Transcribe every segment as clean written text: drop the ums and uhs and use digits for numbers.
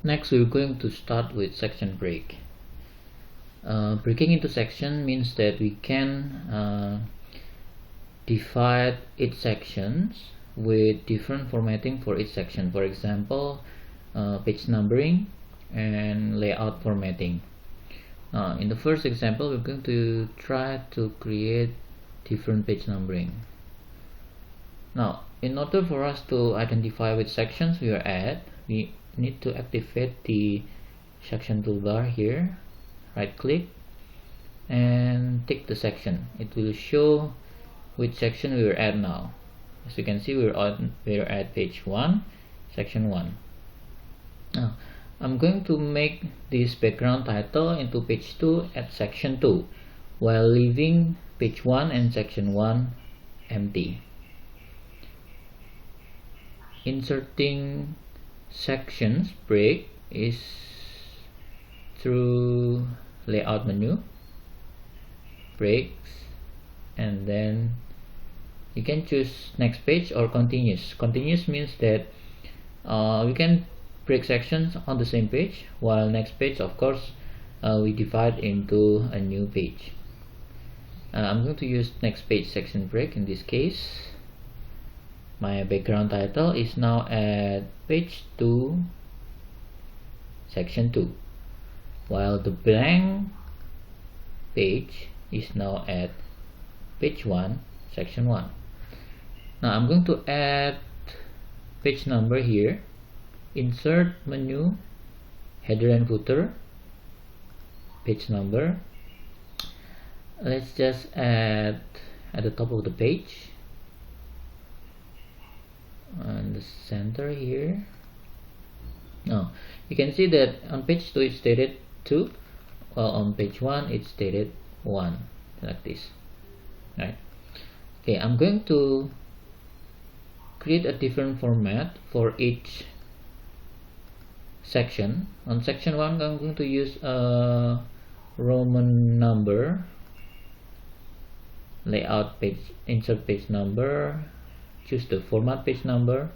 Next, we're going to start with section break. Breaking into section means that we can divide its sections with different formatting for each section. For example, page numbering and layout formatting. In the first example, we're going to try to create different page numbering. Now, in order for us to identify which sections we are at, we need to activate the section toolbar here. Right click and tick the section. It will show which section we are at now. As you can see, we are at page 1, section 1. Now, I'm going to make this background title into page 2 at section 2, while leaving page 1 and section 1 empty. Inserting sections break is through layout menu, breaks, and then you can choose next page or continuous. Continuous means that we can break sections on the same page, while next page, of course, we divide into a new page. I'm going to use next page section break in this case. My background title is now at page 2, section 2, while the blank page is now at page 1, section 1. Now I'm going to add page number here. Insert menu, header and footer, page number. Let's just add at the top of the page and the center here. Now you can see that on page 2 it's stated 2, while on page 1 it's stated 1, like this. Right. Okay, I'm going to create a different format for each section. On section 1, I'm going to use a Roman number, layout page, insert page number, choose the format page number.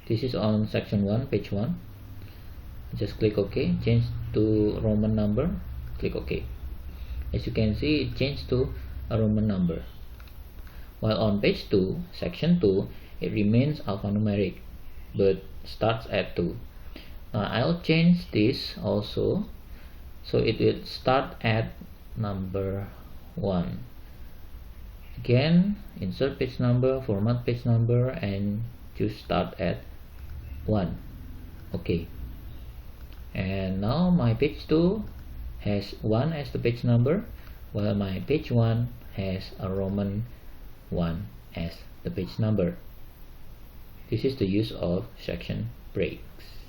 This is on section 1, page 1. Just click OK, change to Roman number, click OK. As you can see, it changed to a Roman number. While on page 2, section 2, it remains alphanumeric but starts at 2. I'll change this also, so it will start at number 1. Again, insert page number, format page number, and choose start at 1. Okay. And now my page 2 has 1 as the page number, while my page 1 has a Roman 1 as the page number. This is the use of section breaks.